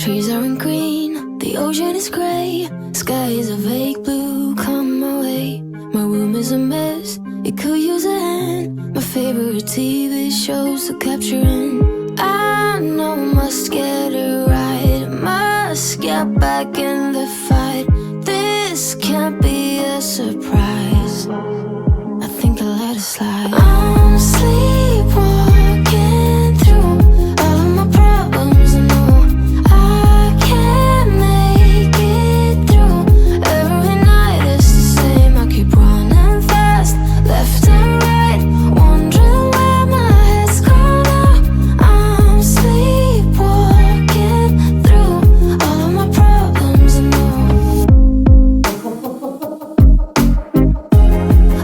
trees aren't green, the ocean is grey, sky is a vague blue, come my way. My room is a mess, it could use a hand. My favorite TV shows are capturing. I know I must get it right, must get back in the fight. This can't be a surprise, I think I'll let it slide. I'm sleepwalking through all of my problems. I know I can't make it through. Every night it's the same, I keep running fast, left and right, wondering where my head's gone now. I'm sleepwalking through all of my problems. I know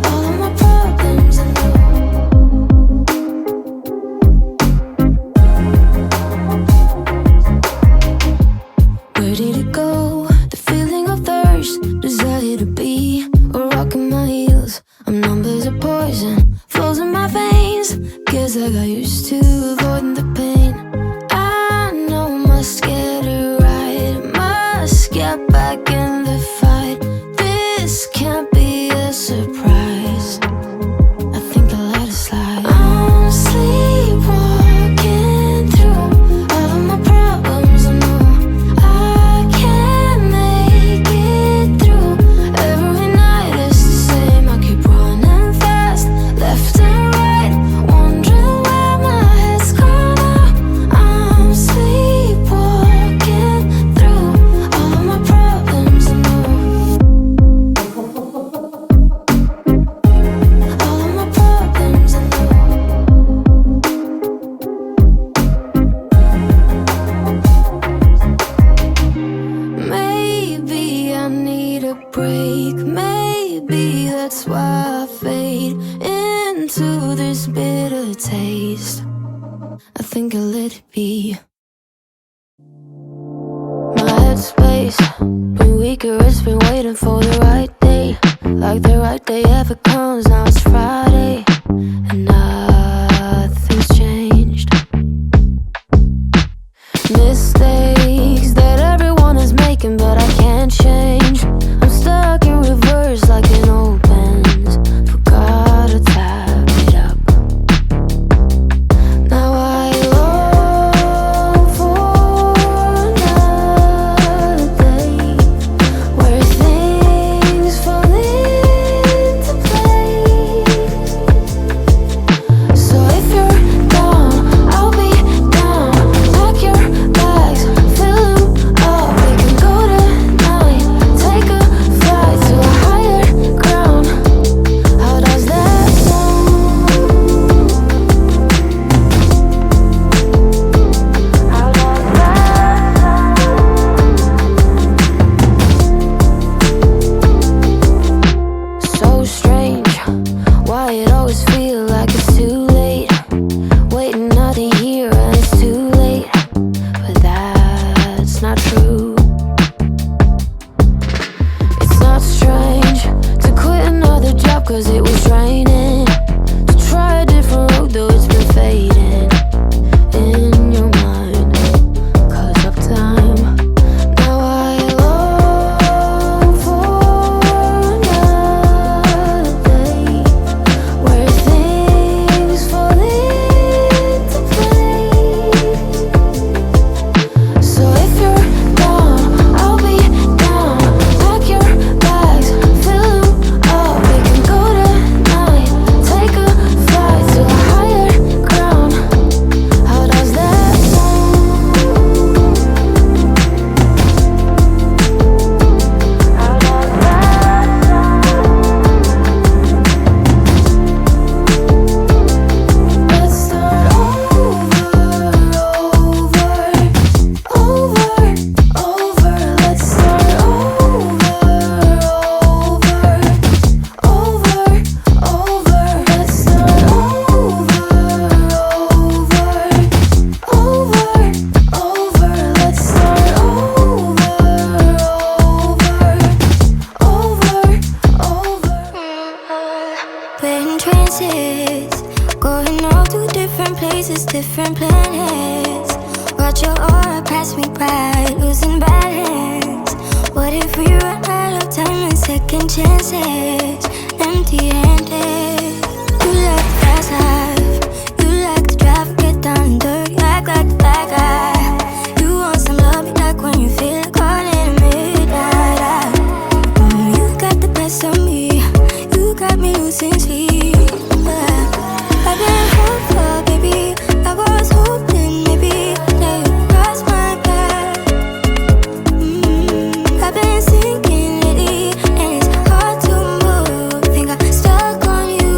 all of my problems. I know. Where did it go? The feeling of thirst, desire to be a rock in my heels. I'm numb as a poison, flows in my veins. Guess I got used to avoiding the pain. I know I must get it right, must get back in the fight. This can't be a surprise, I think I'll let it slide. I'm sleepwalking through all of my problems. I know I can't make it through. Every night it's the same, I keep running fast, left and right, wondering where my head's gone now. I'm sleepwalking through all of my problems. I know all of my problems. I know. Maybe I need a break, maybe that's why I fade into this bitter taste. I think I'll let it be. My headspace been weaker, it's been waiting for the right day. Like the right day ever comes, now it's Friday and nothing's changed. Mistakes that everyone is making, but I can't change. I'm stuck in reverse like an old Benz, forgot to tap it up. Now I long for another day where things fall into place. So if you're down, I'll be down. Pack your bags, fill them up. We can go tonight, take a flight to a higher ground. How does that sound? How does that sound? So strange, why it always feel like it's too late. Waiting nothing here and it's too late, but that's not true. It's not strange to quit another job cause it was draining, to try a different road though it's been fading in your mind cause of time. Now I long for another day where things fall into place. So if you're down, I'll be down. Pack your bags, fill them up. We can go tonight, take a flight to a higher ground. How does that sound? How does that sound? Let's start over. Let's start over. Let's start Let's start We're in trances, going all to different places, different planets. Watch your aura pass me by, losing balance. What if we run out of time and second chances? Empty-handed. You like the fast life, you like the drive, get down and dirty, act like a bad guy. You want some love, you like when you feel like calling midnight. You got the best of me, you got me losing sleep. I've been hopeful, baby, I was hoping maybe that you'd cross my path. I've been sinking lately, and it's hard to move. Think I'm stuck on you.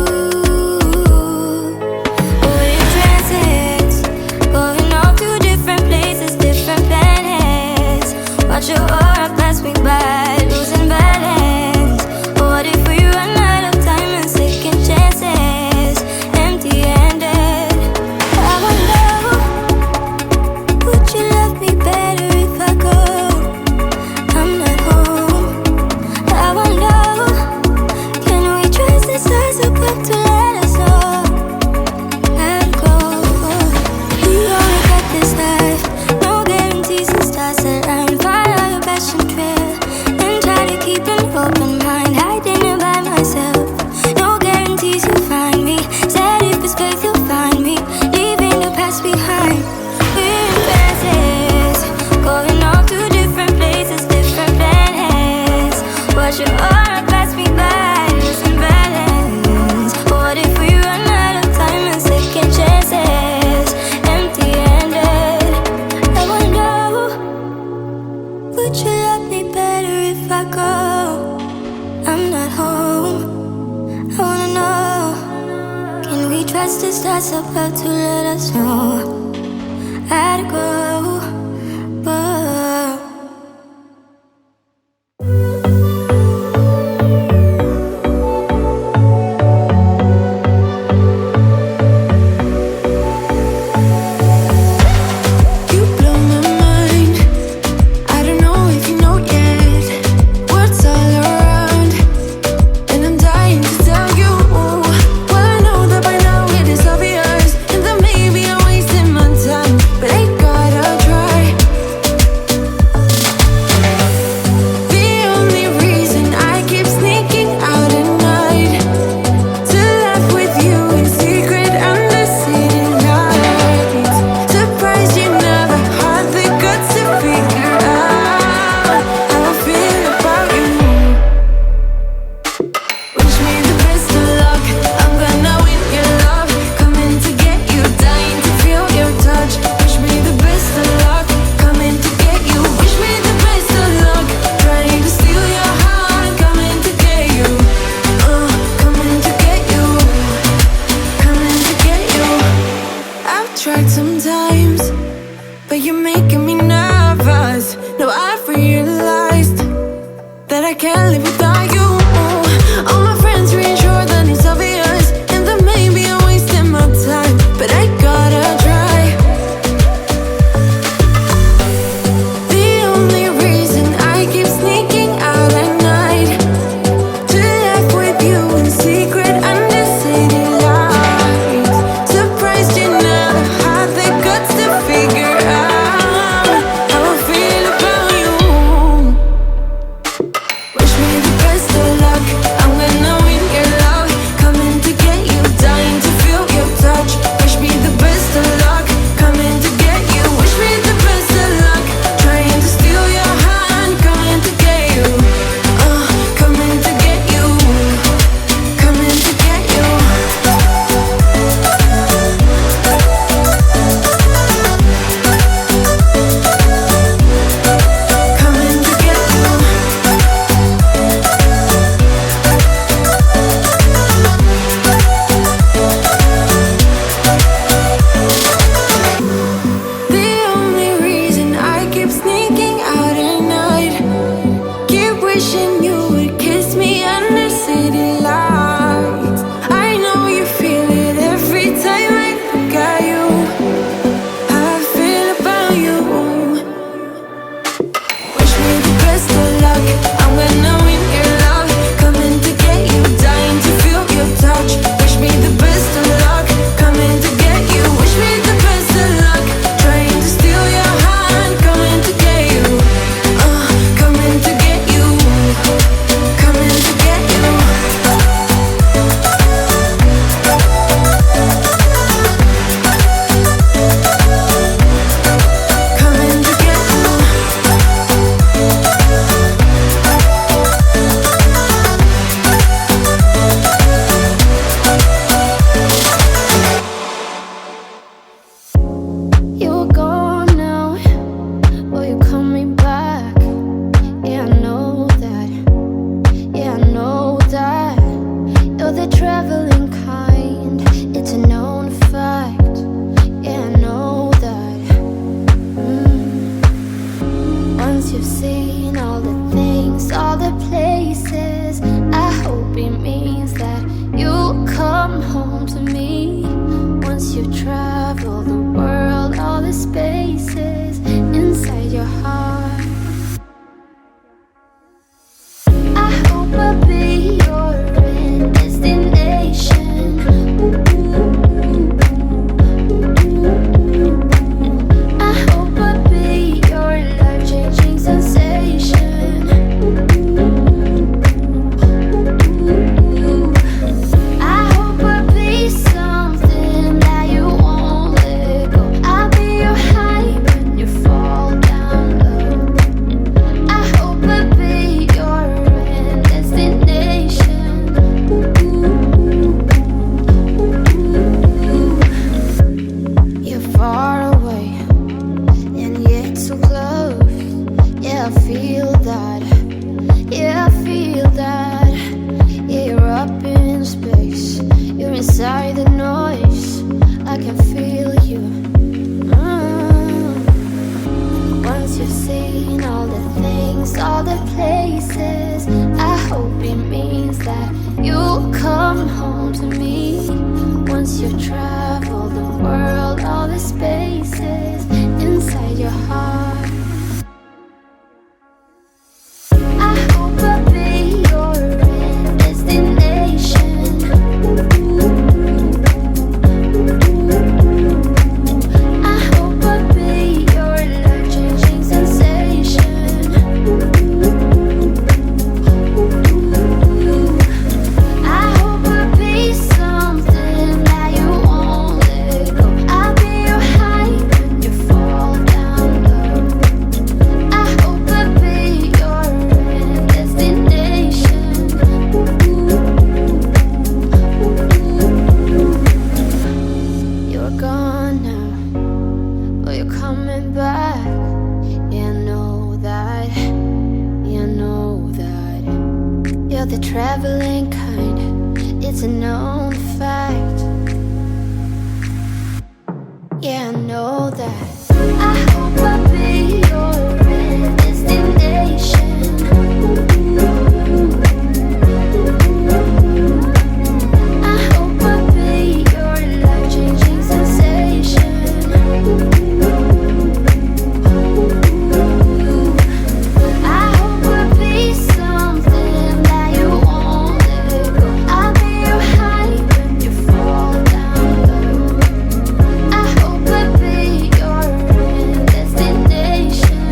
We're in transits, going off to different places, different planets. Watch your aura pass me by, losing balance. What if we run out of time and second chances? Empty-handed. I wonder, would you love me better if I go? I'm not home. I wonder, can we trust the stars above to let us know? Let go. You only got this life, no guarantees and stars align. Follow your passion trail and try to keep an open mind. Hiding it by myself, no guarantees you'll find me. Said if it's faith you'll find me, leaving the past behind. We're in phases, going off to different places, different planets. Watch your aura pass me by, losing balance. What if we run out of time and second chances? Empty-handed. I wonder, would you love me better if I go? I'm not home. I wanna know, can we trust the stars above to let us know? I'd go, but you blow my mind. I don't know if you know yet what's all around, and I'm dying to tell you. Well, I know that by now it is obvious, and that maybe I'm wasting my time, but I gotta try. The only reason I keep sneaking out at night to laugh with you in secret under city lights. Surprised you never had the guts to figure out how I feel about you. Wish me the best of luck, I'm gonna win your love. Coming to get you, dying to feel your touch. Wish me the best of luck, coming to get you. Wish me the best of luck, trying to steal your heart. Coming to get you, coming to get you, coming to get you. I've tried sometimes, but you're making me nervous. No, I've realized that I can't live without you. All my friends reassure that it's obvious, and that maybe I'm wasting my time, but I gotta try. The only reason I keep sneaking out at night to laugh with you in secret under city lights. Surprised you never had the guts to figure out how I feel about you. Wish me the best of luck, I'm gonna win your love. Coming to get you, dying to feel your touch. Wish me the best of luck, coming to get you. Wish me the best of luck, trying to steal your hand. Coming to get you, coming to get you, coming to get you. Coming to get you. The only reason I keep sneaking out at night, keep wishing you would kiss me under city lights. I know you feel it every time I look at you. How I feel about you. Wish me the best of luck, I'm gonna win your love. Coming to get you, dying to feel your touch. Wish me the best of luck, coming to get you. Wish me the best of luck, trying to steal your to me. Once you've traveled the world, all the spaces inside your heart. I hope I'll be your destination. I hope I'll be your life-changing sensation. I hope I'll be something that you won't let go. I'll be your high when you fall down low. I hope I'll be your destination. You're gone now, but you're coming back. Yeah, I know that. Yeah, I know that. You're the traveling kind. It's a known fact. Yeah, I know that. I hope I'll be your destination. I hope I'll be your life-changing sensation. I hope I'll be something that you won't let go. I'll be your high when you fall down low. I hope I'll be your destination.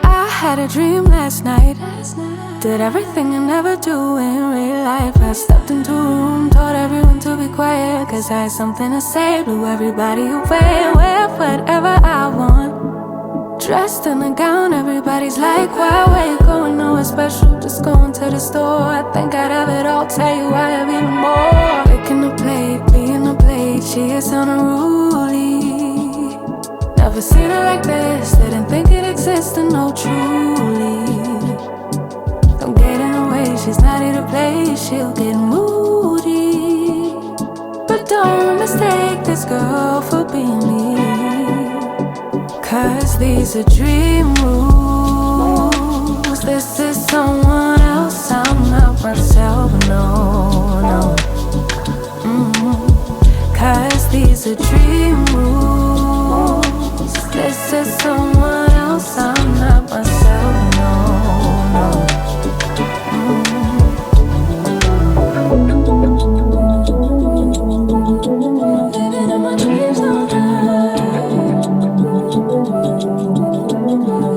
I had a dream last night. Did everything I never do in real life. I stepped into a room, told everyone to be quiet, cause I had something to say. Blew everybody away, wear whatever I want. Dressed in a gown, everybody's like, why, where you going? Nowhere special, just going to the store. I think I'd have it all, tell you I have even more. Picking a plate, being a plate, she is unruly. Never seen her like this, didn't think it existed, no truly. Don't get in her way, she's not here to play, she'll get moody. But don't mistake this girl for being me, cause these are dream rules. This is someone else, I'm not myself, no, no. Cause these are dream rules. This is someone else, I'm not myself, no, no. Living in my dreams all night.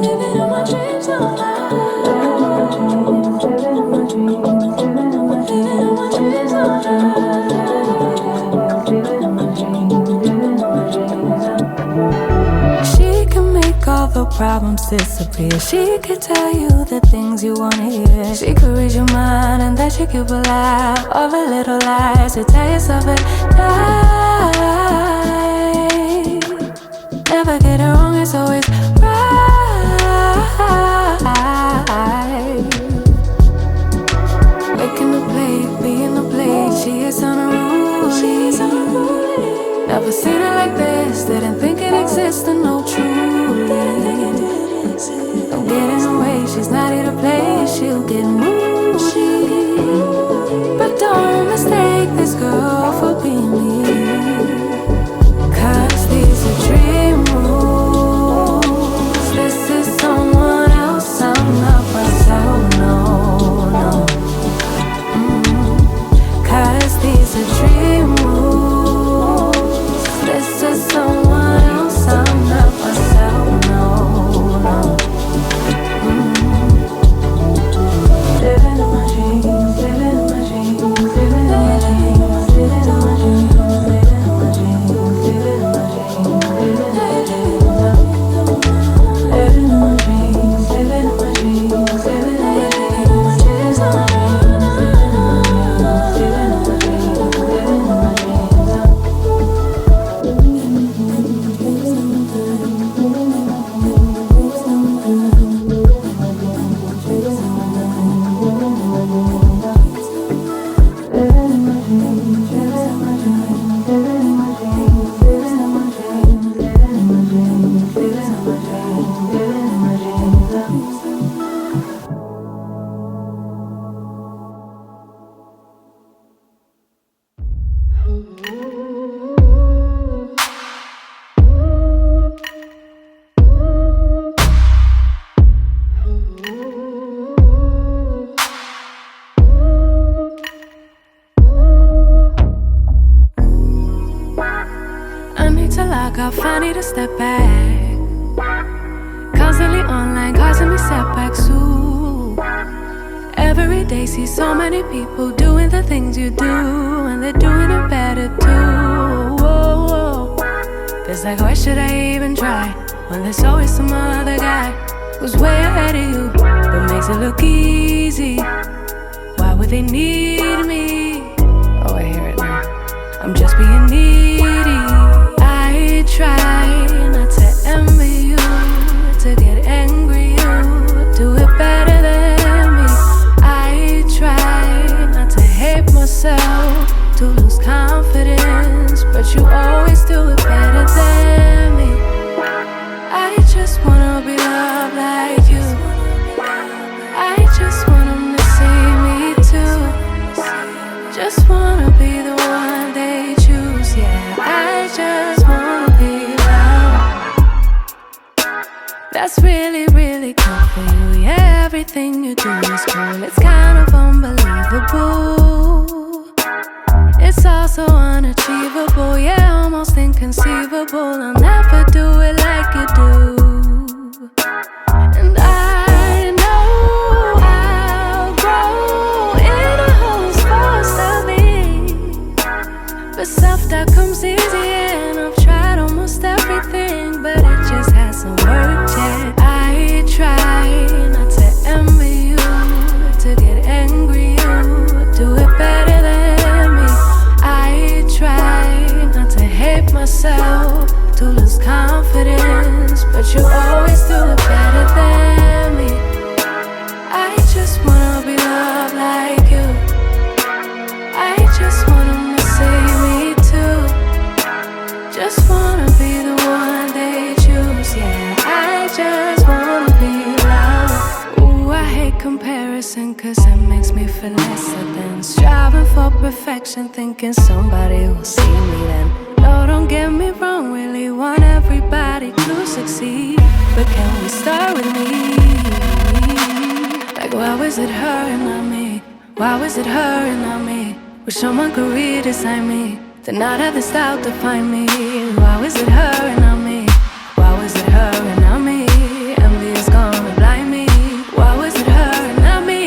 Living in my dreams all night. Living in my dreams, living in my dreams, living in my dreams all night. Living in my dreams, living in my dreams. She can make all the problems disappear. She could tell you the things you wanna hear. She could read your mind and then she could believe all the little lies you tell yourself at night. Never get it wrong, it's always right. Making the plate, being the plate, she is unruly. Never seen her like this, didn't think it existed, no truly. Don't get in her way, she's not here to play, she'll get moody. But don't mistake this girl for being me, cause these are dream rules. I finally need to step back. Constantly online, causing me setbacks too. Every day see so many people doing the things you do, and they're doing it better too. Whoa, whoa. Feels like, why should I even try when there's always some other guy who's way ahead of you, but makes it look easy? Why would they need me? Oh, I hear it now. I'm just being needy. I try not to envy you, to get angry you do it better than me. I try not to hate myself, to lose confidence, but you always do it better than me. I just wanna be loved like you. I just want 'em to see me too. Just wanna be the one they choose. Yeah, I just wanna be loved. That's really, really cool for you. Yeah, everything you do is cool. It's kind of unbelievable. It's also unachievable. Yeah, almost inconceivable. I'll never do it like you do. And I know I'll grow in a whole supposed to be, but self-doubt comes easy, and I've tried almost everything, but it just hasn't worked yet. I try not to envy you, to get angry you do it better than me. I try not to hate myself, to lose confidence, but you always do it better than me. I just wanna be loved like you. I just want 'em to see me too. Just wanna be the one they choose. Yeah, I just wanna be loved. Ooh, I hate comparison, cause it makes me feel lesser than striving for perfection, thinking somebody will see me then. No, don't get me wrong, really want everybody to succeed, but can we start with me? Like, why was it her and not me? Why was it her and not me? Wish someone could redesign me, to not have the style to find me. Why was it her and not me? Why was it her and not me? Envy is gonna blind me. Why was it her and not me?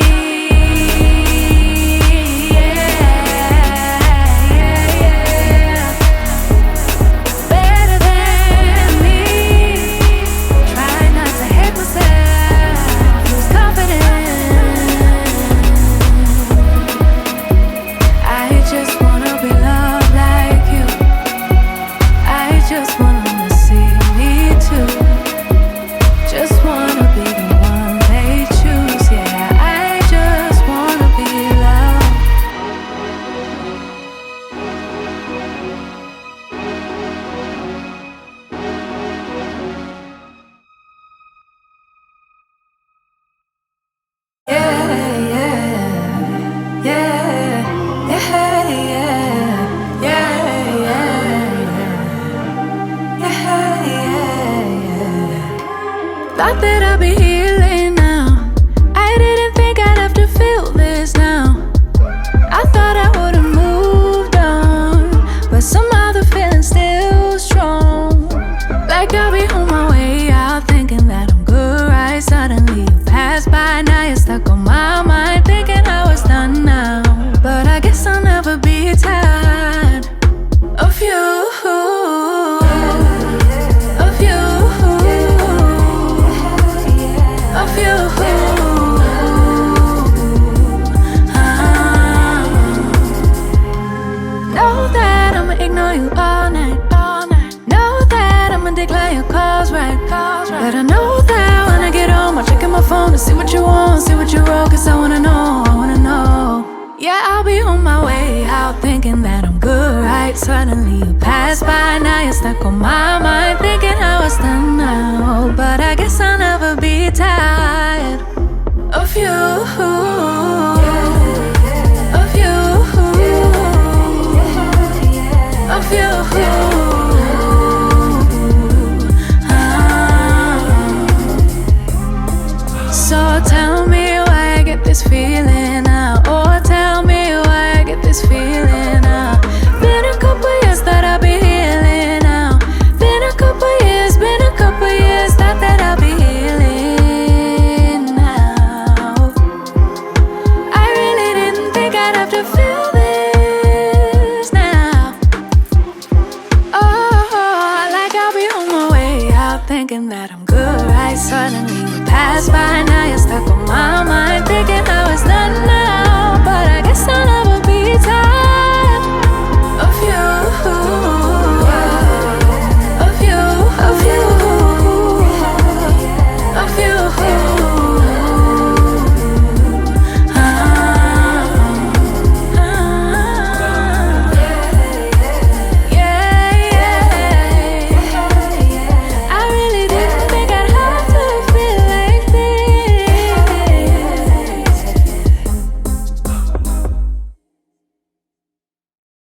Thought that I'd be healing now. I didn't think I'd have to feel this now. I thought I would've moved on, but somehow the feeling's still strong. Like I'll be on my way out, thinking that I'm good, right? Suddenly you pass by, now you're stuck on my mind, thinking I was done now. But I guess I'll never be tired of you. Ignore you all night. Know that I'ma decline your calls, right? But I know that when I get home, I'll check in my phone to see what you want, see what you wrote, cause I wanna know. Yeah, I'll be on my way out, thinking that I'm good, right? Suddenly you pass by, now you're stuck on my mind, thinking I was done now. But I guess I'll never be tired of you. Of you. So tell me why I get this feeling now. Or tell me why I get this feeling now. Been a couple years that I've been healing now. Been a to feel